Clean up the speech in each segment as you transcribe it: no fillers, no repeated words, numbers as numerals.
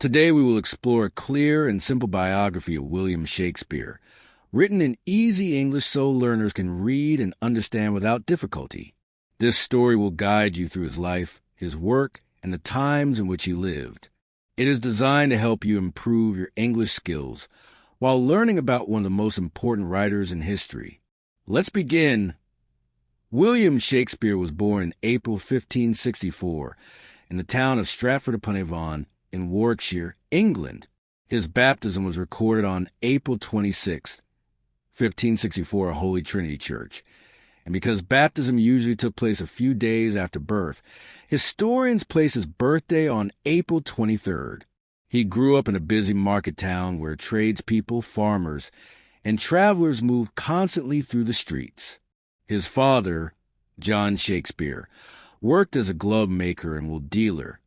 Today we will explore a clear and simple biography of William Shakespeare, written in easy English so learners can read and understand without difficulty. This story will guide you through his life, his work, and the times in which he lived. It is designed to help you improve your English skills while learning about one of the most important writers in history. Let's begin. William Shakespeare was born in April 1564 in the town of Stratford-upon-Avon in Warwickshire, England. His baptism was recorded on April 26, 1564 at Holy Trinity Church. And because baptism usually took place a few days after birth, historians place his birthday on April 23rd. He grew up in a busy market town where tradespeople, farmers, and travelers moved constantly through the streets. His father, John Shakespeare, worked as a glove maker and wool dealer,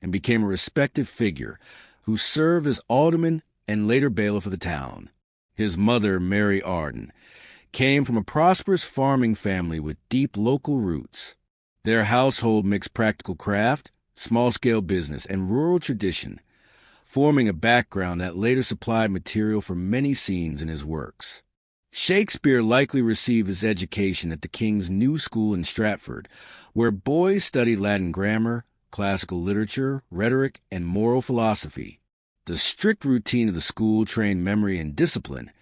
and became a respected figure who served as alderman and later bailiff of the town. His mother, Mary Arden, came from a prosperous farming family with deep local roots. Their household mixed practical craft, small-scale business, and rural tradition, forming a background that later supplied material for many scenes in his works. Shakespeare likely received his education at the King's New School in Stratford, where boys studied Latin grammar, classical literature, rhetoric, and moral philosophy. The strict routine of the school trained memory and discipline,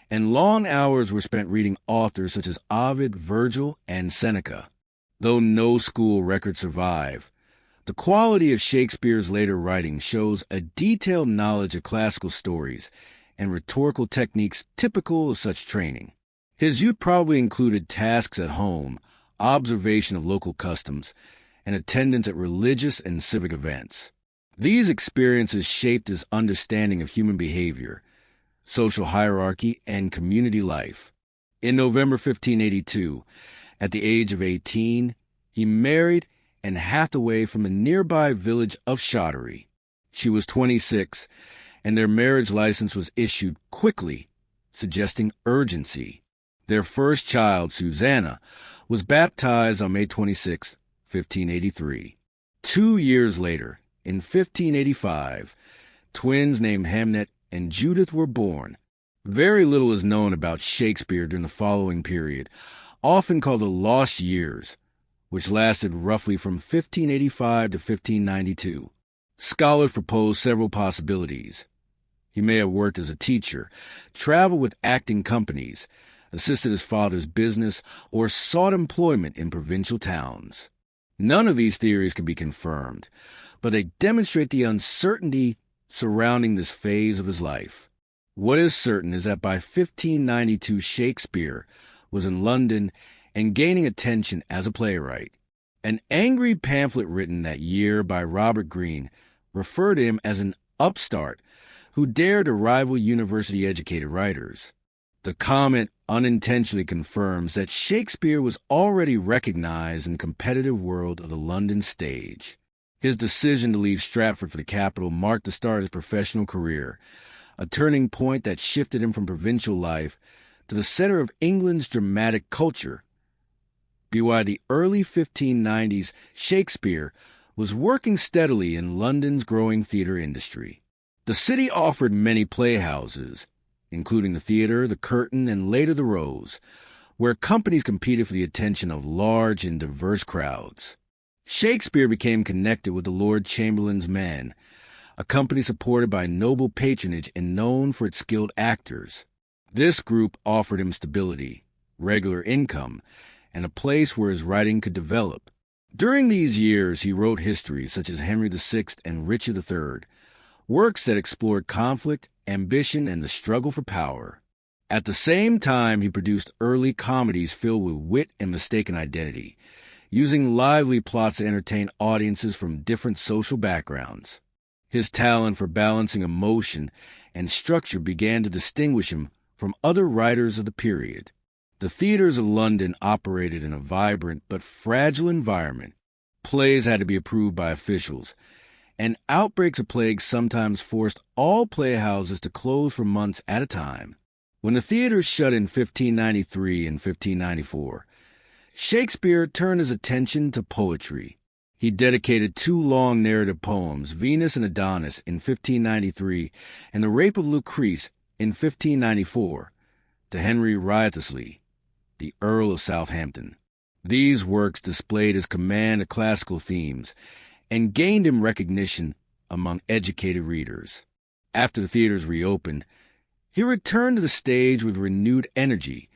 and long hours were spent reading authors such as Ovid, Virgil, and Seneca. Though no school records survive, the quality of Shakespeare's later writing shows a detailed knowledge of classical stories and rhetorical techniques typical of such training. His youth probably included tasks at home, observation of local customs, and attendance at religious and civic events. These experiences shaped his understanding of human behavior, social hierarchy, and community life. In November 1582, at the age of 18, he married Anne Hathaway from the nearby village of Shottery. She was 26, and their marriage license was issued quickly, suggesting urgency. Their first child, Susanna, was baptized on May 26, 1583. 2 years later, in 1585, twins named Hamnet and Judith were born. Very little is known about Shakespeare during the following period, often called the Lost Years, which lasted roughly from 1585 to 1592. Scholars propose several possibilities. He may have worked as a teacher, traveled with acting companies, assisted his father's business, or sought employment in provincial towns. None of these theories can be confirmed, but they demonstrate the uncertainty surrounding this phase of his life. What is certain is that by 1592 Shakespeare was in London and gaining attention as a playwright. An angry pamphlet written that year by Robert Greene referred to him as an upstart who dared to rival university-educated writers. The comment unintentionally confirms that Shakespeare was already recognized in the competitive world of the London stage. His decision to leave Stratford for the capital marked the start of his professional career, a turning point that shifted him from provincial life to the center of England's dramatic culture. By the early 1590s, Shakespeare was working steadily in London's growing theater industry. The city offered many playhouses, including the Theatre, the Curtain, and later the Rose, where companies competed for the attention of large and diverse crowds. Shakespeare became connected with the Lord Chamberlain's Men, a company supported by noble patronage and known for its skilled actors. This group offered him stability, regular income, and a place where his writing could develop. During these years, he wrote histories such as Henry VI and Richard III, works that explored conflict, ambition, and the struggle for power. At the same time, he produced early comedies filled with wit and mistaken identity, using lively plots to entertain audiences from different social backgrounds. His talent for balancing emotion and structure began to distinguish him from other writers of the period. The theaters of London operated in a vibrant but fragile environment. Plays had to be approved by officials, and outbreaks of plague sometimes forced all playhouses to close for months at a time. When the theaters shut in 1593 and 1594, Shakespeare turned his attention to poetry. He dedicated two long narrative poems, Venus and Adonis in 1593 and The Rape of Lucrece in 1594, to Henry Wriothesley, the Earl of Southampton. These works displayed his command of classical themes and gained him recognition among educated readers. After the theaters reopened, he returned to the stage with renewed energy,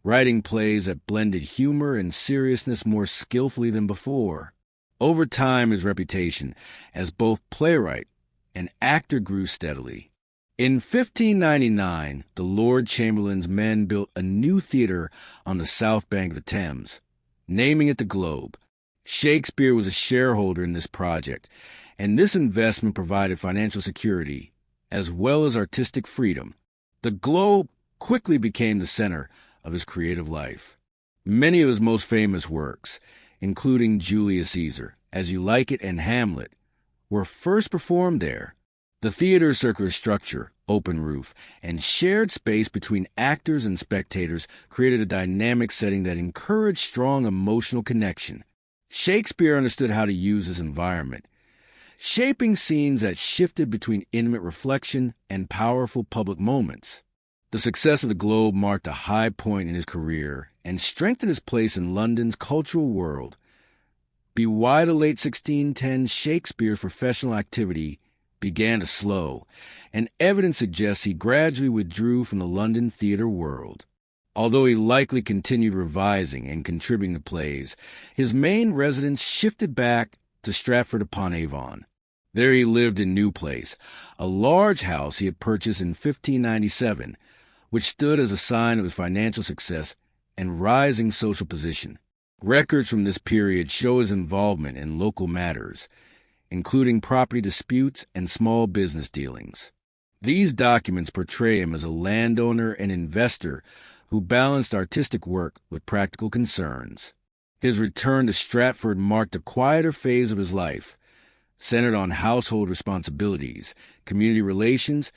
writing plays that blended humor and seriousness more skillfully than before. Over time, his reputation as both playwright and actor grew steadily. In 1599, the Lord Chamberlain's men built a new theater on the south bank of the Thames, naming it the Globe. Shakespeare was a shareholder in this project, and this investment provided financial security as well as artistic freedom. The Globe quickly became the center of his creative life. Many of his most famous works, including Julius Caesar, As You Like It, and Hamlet, were first performed there. The theater's circular structure, open roof, and shared space between actors and spectators created a dynamic setting that encouraged strong emotional connection. Shakespeare understood how to use his environment, shaping scenes that shifted between intimate reflection and powerful public moments. The success of the Globe marked a high point in his career and strengthened his place in London's cultural world. By the late 1610s, Shakespeare's professional activity began to slow, and evidence suggests he gradually withdrew from the London theater world. Although he likely continued revising and contributing to plays, his main residence shifted back to Stratford-upon-Avon. There he lived in New Place, a large house he had purchased in 1597, which stood as a sign of his financial success and rising social position. Records from this period show his involvement in local matters, including property disputes and small business dealings. These documents portray him as a landowner and investor who balanced artistic work with practical concerns. His return to Stratford marked a quieter phase of his life, centered on household responsibilities, community relations,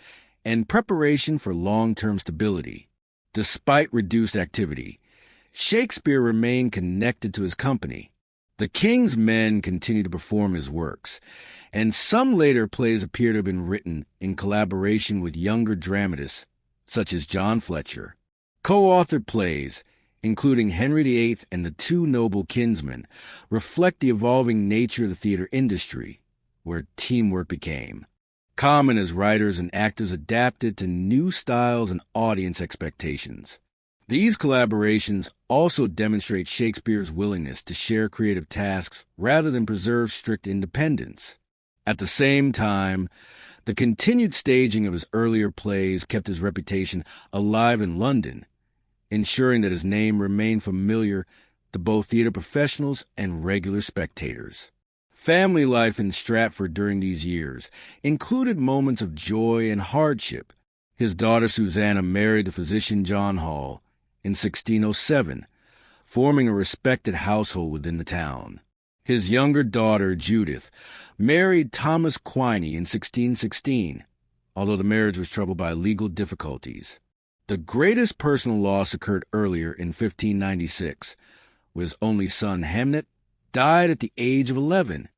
and preparation for long-term stability. Despite reduced activity, Shakespeare remained connected to his company. The King's Men continued to perform his works, and some later plays appear to have been written in collaboration with younger dramatists, such as John Fletcher. Co-authored plays, including Henry VIII and The Two Noble Kinsmen, reflect the evolving nature of the theater industry, where teamwork became common as writers and actors adapted to new styles and audience expectations. These collaborations also demonstrate Shakespeare's willingness to share creative tasks rather than preserve strict independence. At the same time, the continued staging of his earlier plays kept his reputation alive in London, ensuring that his name remained familiar to both theater professionals and regular spectators. Family life in Stratford during these years included moments of joy and hardship. His daughter Susanna married the physician John Hall in 1607, forming a respected household within the town. His younger daughter Judith married Thomas Quiney in 1616, although the marriage was troubled by legal difficulties. The greatest personal loss occurred earlier in 1596, when his only son Hamnet died at the age of 11.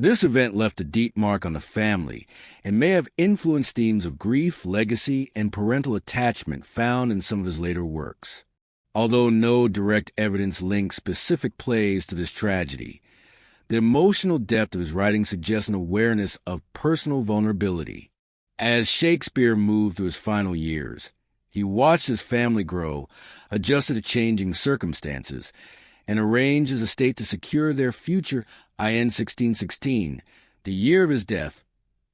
This event left a deep mark on the family and may have influenced themes of grief, legacy, and parental attachment found in some of his later works. Although no direct evidence links specific plays to this tragedy, the emotional depth of his writing suggests an awareness of personal vulnerability. As Shakespeare moved through his final years, he watched his family grow, adjusted to changing circumstances, and arranged his estate to secure their future. In 1616, the year of his death,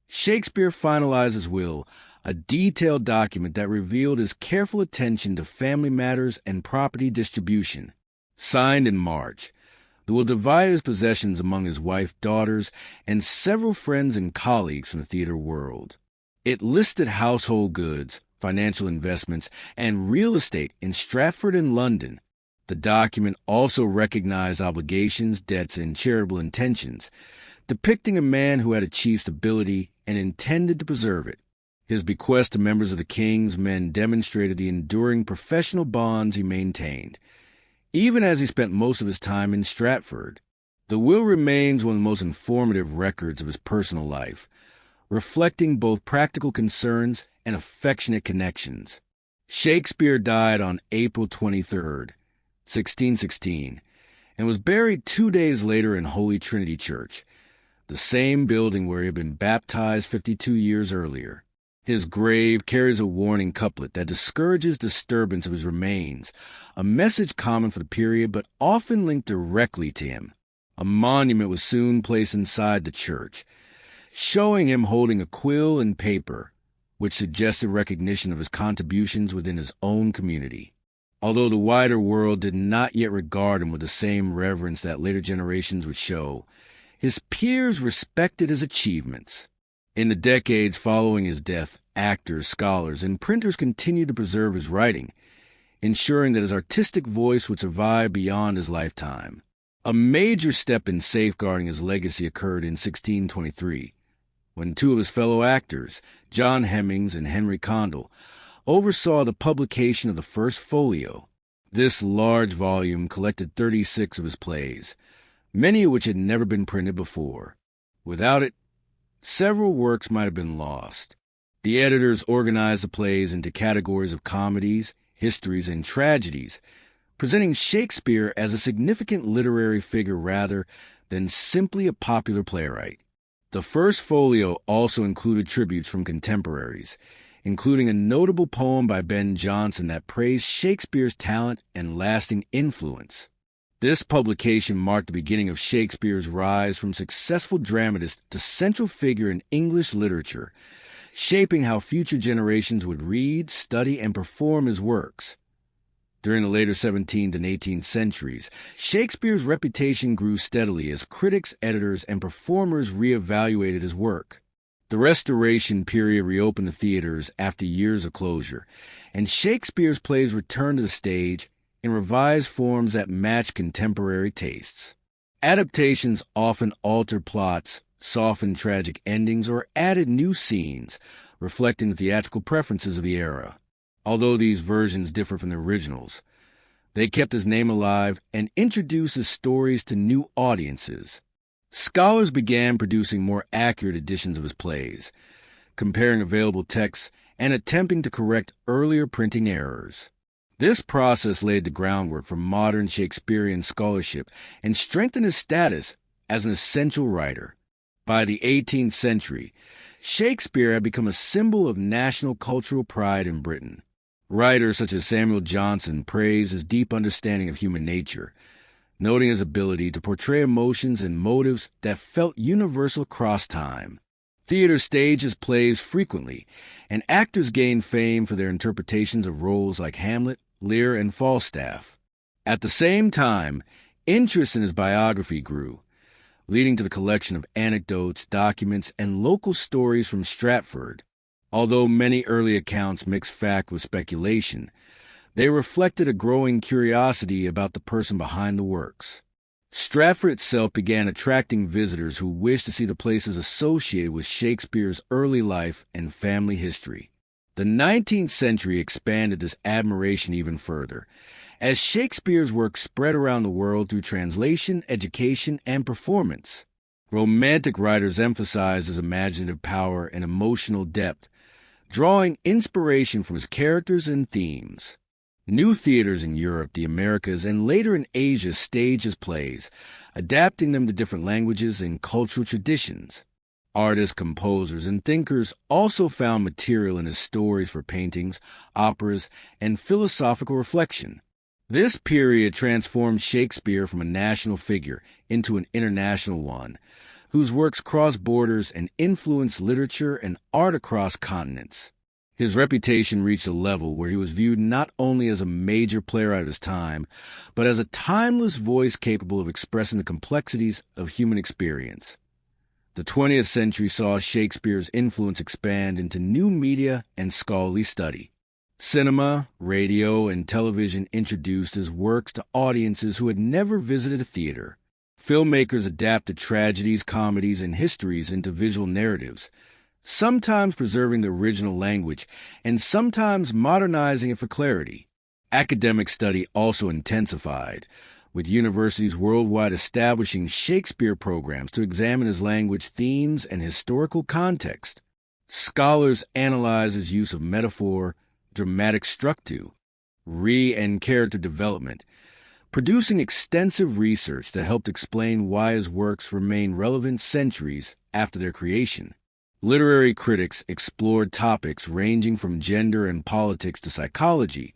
Shakespeare finalized his will, a detailed document that revealed his careful attention to family matters and property distribution. Signed in March, the will divided his possessions among his wife, daughters, and several friends and colleagues from the theater world. It listed household goods, financial investments, and real estate in Stratford and London. The document also recognized obligations, debts, and charitable intentions, depicting a man who had achieved stability and intended to preserve it. His bequest to members of the King's Men demonstrated the enduring professional bonds he maintained, even as he spent most of his time in Stratford. The will remains one of the most informative records of his personal life, reflecting both practical concerns and affectionate connections. Shakespeare died on April 23rd, 1616, and was buried 2 days later in Holy Trinity Church, the same building where he had been baptized 52 years earlier. His grave carries a warning couplet that discourages disturbance of his remains, a message common for the period but often linked directly to him. A monument was soon placed inside the church, showing him holding a quill and paper, which suggested recognition of his contributions within his own community. Although the wider world did not yet regard him with the same reverence that later generations would show, his peers respected his achievements. In the decades following his death, actors, scholars, and printers continued to preserve his writing, ensuring that his artistic voice would survive beyond his lifetime. A major step in safeguarding his legacy occurred in 1623, when two of his fellow actors, John Hemmings and Henry Condell, oversaw the publication of the first folio. This large volume collected 36 of his plays, many of which had never been printed before. Without it, several works might have been lost. The editors organized the plays into categories of comedies, histories, and tragedies, presenting Shakespeare as a significant literary figure rather than simply a popular playwright. The first folio also included tributes from contemporaries, including a notable poem by Ben Jonson that praised Shakespeare's talent and lasting influence. This publication marked the beginning of Shakespeare's rise from successful dramatist to central figure in English literature, shaping how future generations would read, study, and perform his works. During the later 17th and 18th centuries, Shakespeare's reputation grew steadily as critics, editors, and performers reevaluated his work. The Restoration period reopened the theaters after years of closure, and Shakespeare's plays returned to the stage in revised forms that matched contemporary tastes. Adaptations often altered plots, softened tragic endings, or added new scenes, reflecting the theatrical preferences of the era. Although these versions differ from the originals, they kept his name alive and introduced his stories to new audiences. Scholars began producing more accurate editions of his plays, comparing available texts and attempting to correct earlier printing errors. This process laid the groundwork for modern Shakespearean scholarship and strengthened his status as an essential writer. By the 18th century, Shakespeare had become a symbol of national cultural pride in Britain. Writers such as Samuel Johnson praised his deep understanding of human nature, noting his ability to portray emotions and motives that felt universal across time. Theater staged his plays frequently, and actors gained fame for their interpretations of roles like Hamlet, Lear, and Falstaff. At the same time, interest in his biography grew, leading to the collection of anecdotes, documents, and local stories from Stratford. Although many early accounts mixed fact with speculation, they reflected a growing curiosity about the person behind the works. Stratford itself began attracting visitors who wished to see the places associated with Shakespeare's early life and family history. The 19th century expanded this admiration even further, as Shakespeare's work spread around the world through translation, education, and performance. Romantic writers emphasized his imaginative power and emotional depth, drawing inspiration from his characters and themes. New theaters in Europe, the Americas, and later in Asia staged his plays, adapting them to different languages and cultural traditions. Artists, composers, and thinkers also found material in his stories for paintings, operas, and philosophical reflection. This period transformed Shakespeare from a national figure into an international one, whose works crossed borders and influenced literature and art across continents. His reputation reached a level where he was viewed not only as a major playwright of his time, but as a timeless voice capable of expressing the complexities of human experience. The 20th century saw Shakespeare's influence expand into new media and scholarly study. Cinema, radio, and television introduced his works to audiences who had never visited a theater. Filmmakers adapted tragedies, comedies, and histories into visual narratives, sometimes preserving the original language and sometimes modernizing it for clarity. Academic study also intensified, with universities worldwide establishing Shakespeare programs to examine his language themes and historical context. Scholars analyze his use of metaphor, dramatic structure, and character development, producing extensive research that helped explain why his works remain relevant centuries after their creation. Literary critics explored topics ranging from gender and politics to psychology,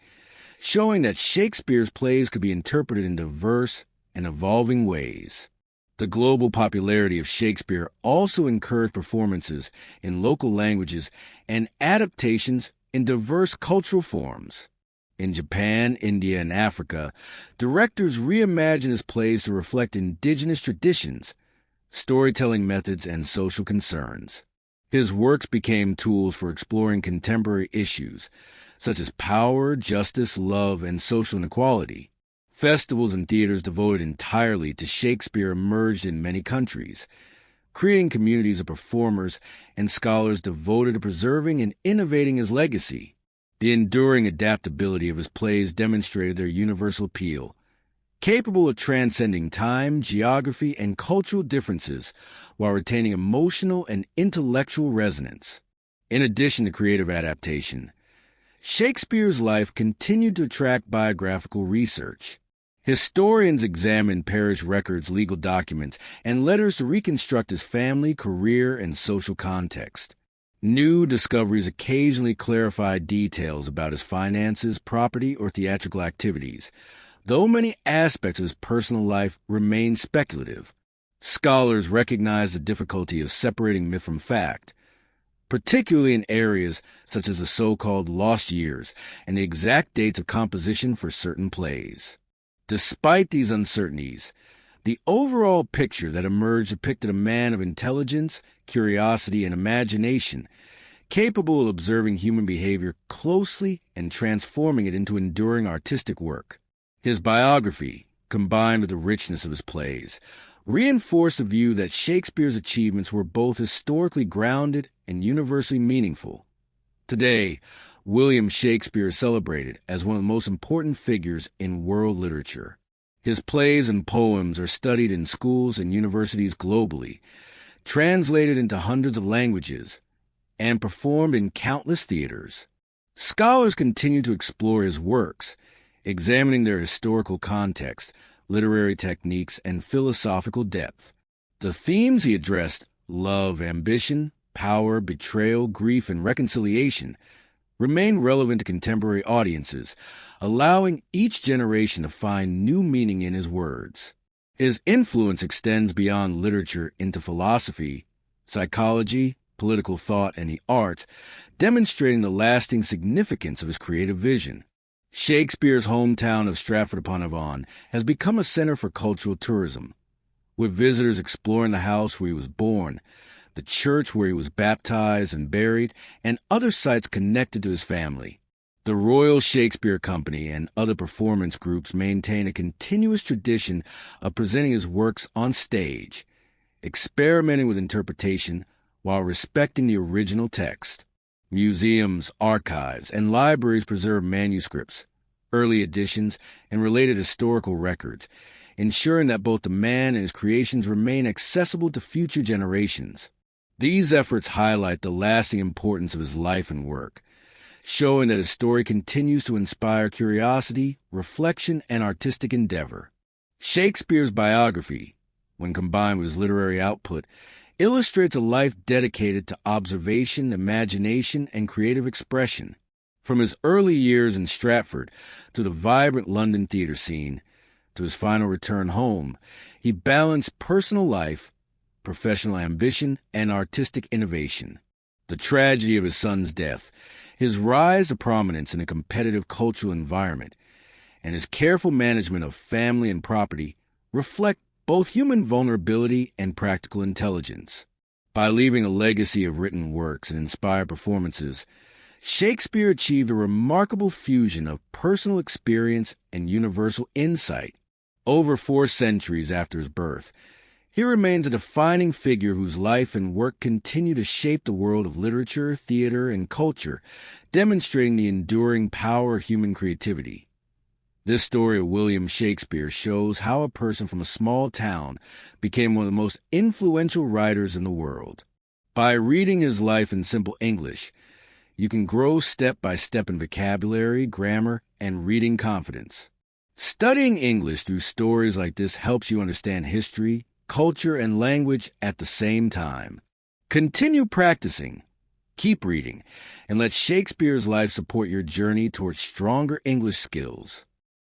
showing that Shakespeare's plays could be interpreted in diverse and evolving ways. The global popularity of Shakespeare also encouraged performances in local languages and adaptations in diverse cultural forms. In Japan, India, and Africa, directors reimagined his plays to reflect indigenous traditions, storytelling methods, and social concerns. His works became tools for exploring contemporary issues, such as power, justice, love, and social inequality. Festivals and theaters devoted entirely to Shakespeare emerged in many countries, creating communities of performers and scholars devoted to preserving and innovating his legacy. The enduring adaptability of his plays demonstrated their universal appeal, capable of transcending time, geography, and cultural differences while retaining emotional and intellectual resonance. In addition to creative adaptation, Shakespeare's life continued to attract biographical research. Historians examined perished records, legal documents, and letters to reconstruct his family, career, and social context. New discoveries occasionally clarified details about his finances, property, or theatrical activities, though many aspects of his personal life remain speculative. Scholars recognize the difficulty of separating myth from fact, particularly in areas such as the so-called lost years and the exact dates of composition for certain plays. Despite these uncertainties, the overall picture that emerged depicted a man of intelligence, curiosity, and imagination, capable of observing human behavior closely and transforming it into enduring artistic work. His biography, combined with the richness of his plays, reinforced the view that Shakespeare's achievements were both historically grounded and universally meaningful. Today, William Shakespeare is celebrated as one of the most important figures in world literature. His plays and poems are studied in schools and universities globally, translated into hundreds of languages, and performed in countless theaters. Scholars continue to explore his works, examining their historical context, literary techniques, and philosophical depth. The themes he addressed, love, ambition, power, betrayal, grief, and reconciliation, remain relevant to contemporary audiences, allowing each generation to find new meaning in his words. His influence extends beyond literature into philosophy, psychology, political thought, and the arts, demonstrating the lasting significance of his creative vision. Shakespeare's hometown of Stratford-upon-Avon has become a center for cultural tourism, with visitors exploring the house where he was born, the church where he was baptized and buried, and other sites connected to his family. The Royal Shakespeare Company and other performance groups maintain a continuous tradition of presenting his works on stage, experimenting with interpretation while respecting the original text. Museums, archives, and libraries preserve manuscripts, early editions, and related historical records, ensuring that both the man and his creations remain accessible to future generations. These efforts highlight the lasting importance of his life and work, showing that his story continues to inspire curiosity, reflection, and artistic endeavor. Shakespeare's biography, when combined with his literary output, illustrates a life dedicated to observation, imagination, and creative expression. From his early years in Stratford to the vibrant London theater scene, to his final return home, he balanced personal life, professional ambition, and artistic innovation. The tragedy of his son's death, his rise to prominence in a competitive cultural environment, and his careful management of family and property reflect both human vulnerability and practical intelligence. By leaving a legacy of written works and inspired performances, Shakespeare achieved a remarkable fusion of personal experience and universal insight. Over 4 centuries after his birth, he remains a defining figure whose life and work continue to shape the world of literature, theater, and culture, demonstrating the enduring power of human creativity. This story of William Shakespeare shows how a person from a small town became one of the most influential writers in the world. By reading his life in simple English, you can grow step by step in vocabulary, grammar, and reading confidence. Studying English through stories like this helps you understand history, culture, and language at the same time. Continue practicing, keep reading, and let Shakespeare's life support your journey towards stronger English skills.